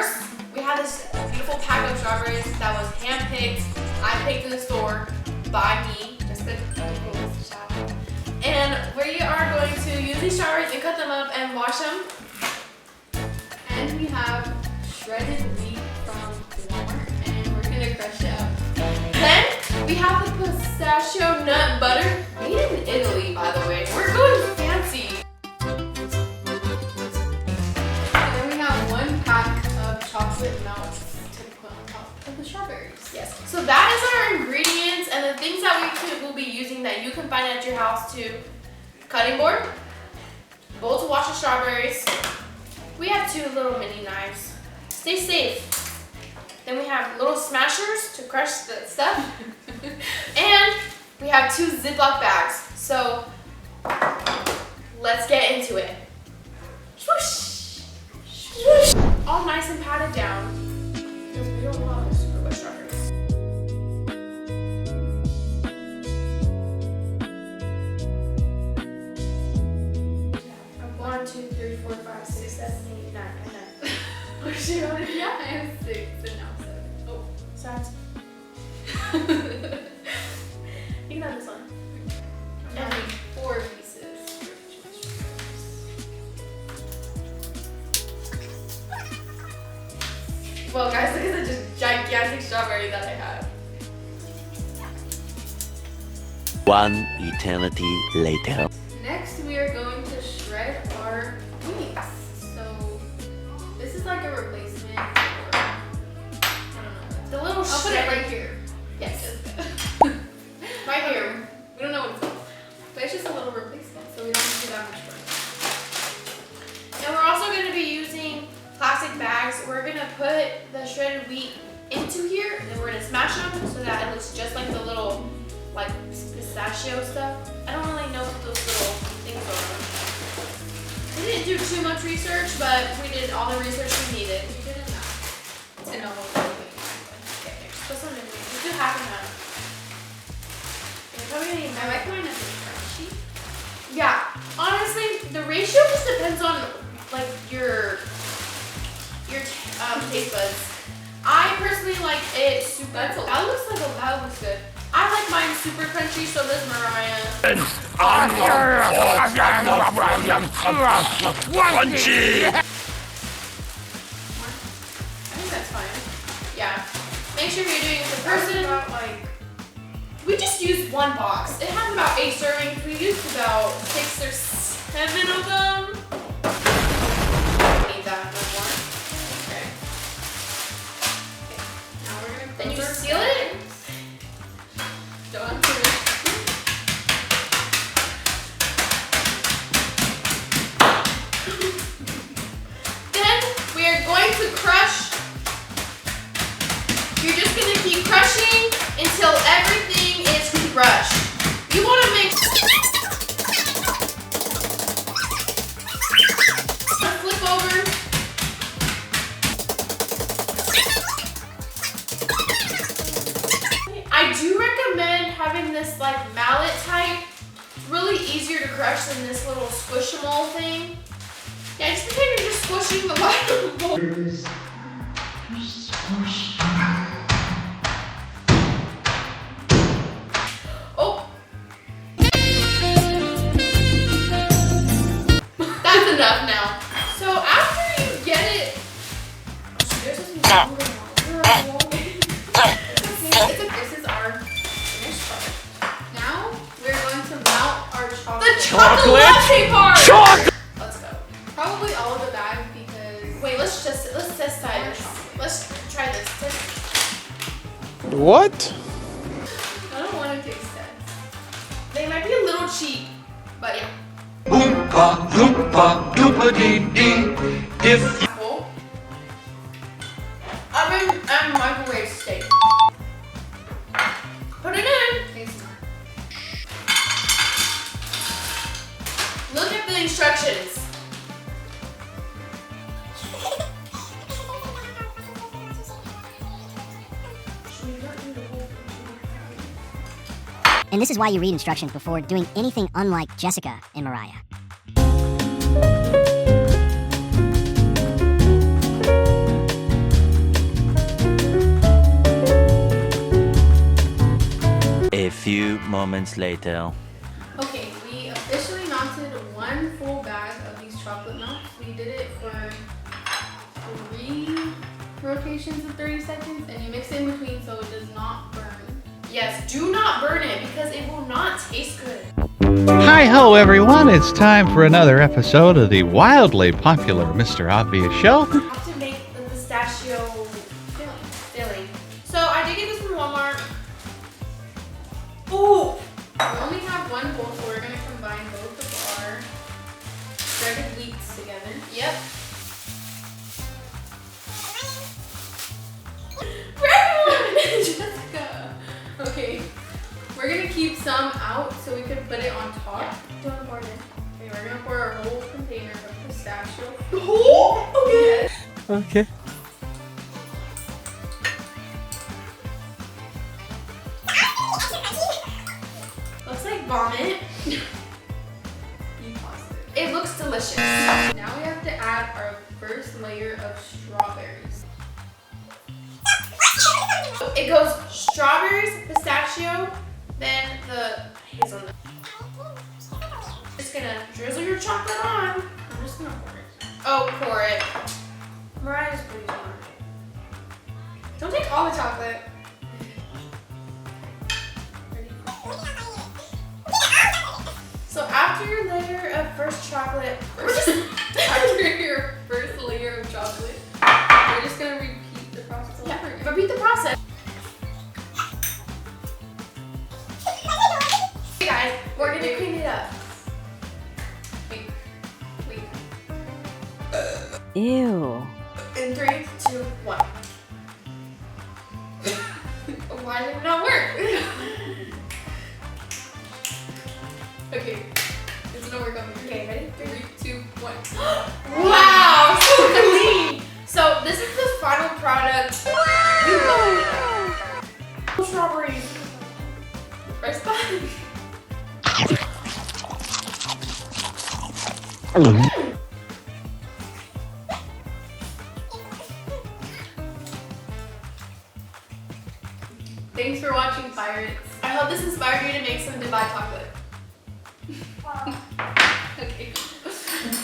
first, we have this beautiful pack of strawberries that was hand-picked. I picked in the store by me. Just the shop. And we are going to use these strawberries and cut them up and wash them. And we have shredded wheat from Walmart, and we're gonna crush it up. Then we have the pistachio nut butter, made in Italy, by the way. We're going fancy. And then we have 1 pack of chocolate melt to put on top of the strawberries. Yes. So that is our ingredients and the things that will be using that you can find at your house too. Cutting board, bowl to wash the strawberries. We have 2 little mini knives. Stay safe. Then we have little smashers to crush the stuff. And we have 2 Ziploc bags. So let's get into it. Swoosh. Swoosh. All nice and patted down. Because we don't want the super wet strawberries. 1, 2, 3, 4, 5, 6, 7, 8, 9, and 9. Oh shit, Yeah, I have 6 and now 7. Oh, sides. You can have this one. I need 4 pieces. Well, guys, look at the just gigantic strawberry that I have. 1 eternity later. Next, we are going to shred our wheat. So, this is like a replacement for, I don't know. The little I'll put it right here. Yes. Right here. We don't know what it's called. But it's just a little replacement, so we don't have to do that much work. And we're also going to be using plastic bags. We're going to put the shredded wheat into here, and then we're going to smash them so that it looks just like the little, like, pistachio stuff. I don't really know what those little things are. We didn't do too much research, but we did all the research we needed. We did enough to know what we're doing. Okay, put some in there. Just do half and half. You're probably gonna need I like mine as a crunchy. Yeah, honestly, the ratio just depends on like your taste buds. I personally like it super. That looks like That looks good. I like mine super crunchy, so does Mariah. Crunchy! I think that's fine. Yeah. Make sure you're doing it per person. We just used 1 box. It has about 8 servings. We used about 6 or 7 of them. Need that much more. Okay. Now we're gonna Then you close our seal it. Done. Then we are going to crush. You're just going to keep crushing until everything is crushed. You want to make. Flip over. I do recommend having this like mallet type. It's really easier to crush than this little squishable thing. Yeah, just pretend you're just squishing the bottom bowl. Oh. That's enough now. So after you get it, there's this This is our finished product. Now we're going to melt our chocolate. the chocolate latte part. Let's go. Probably all of the bag because Wait, let's test this. Let's try this. What? I don't want to taste it. They might be a little cheap, but yeah. Oompa, loompa, doompa-dee dee. If Apple. Oven and microwave steak. Put it in. Taste it. Look at the instructions. And this is why you read instructions before doing anything unlike Jessica and Mariah. moments later. Okay, we officially mounted one full bag of these chocolate melts. We did it for 3 rotations of 30 seconds, and you mix it in between so it does not burn. Yes, do not burn it because it will not taste good. Hi ho everyone, it's time for another episode of the wildly popular Mr. Obvious Show. I have to make the pistachio filling. So I did get this from Walmart. Ooh! We only have one bowl, so we're gonna combine both of our shredded wheats together. Yep. Jessica! Okay, we're gonna keep some out so we can put it on top. Don't pour it in. Okay, we're gonna pour a whole container of pistachio. Oh, okay. Okay. Looks like vomit. Be positive. It looks delicious. Now we have to add our first layer of strawberries. It goes strawberries, pistachio, then the hazelnut. Just gonna drizzle your chocolate on. I'm just gonna pour it. Oh, pour it. Mariah's pretty smart. Don't take all the chocolate. So after your layer of first chocolate, After your first layer of chocolate, we're just gonna repeat the process all over again. repeat the process. Hey guys, we're gonna clean it up. Wait. Ew. In 3, 2, 1. Why did it not work? Okay, it's gonna work on me. Okay, ready? 3, 2, 1. Wow, so clean. So this is the final product. Wow. Strawberries. First bite.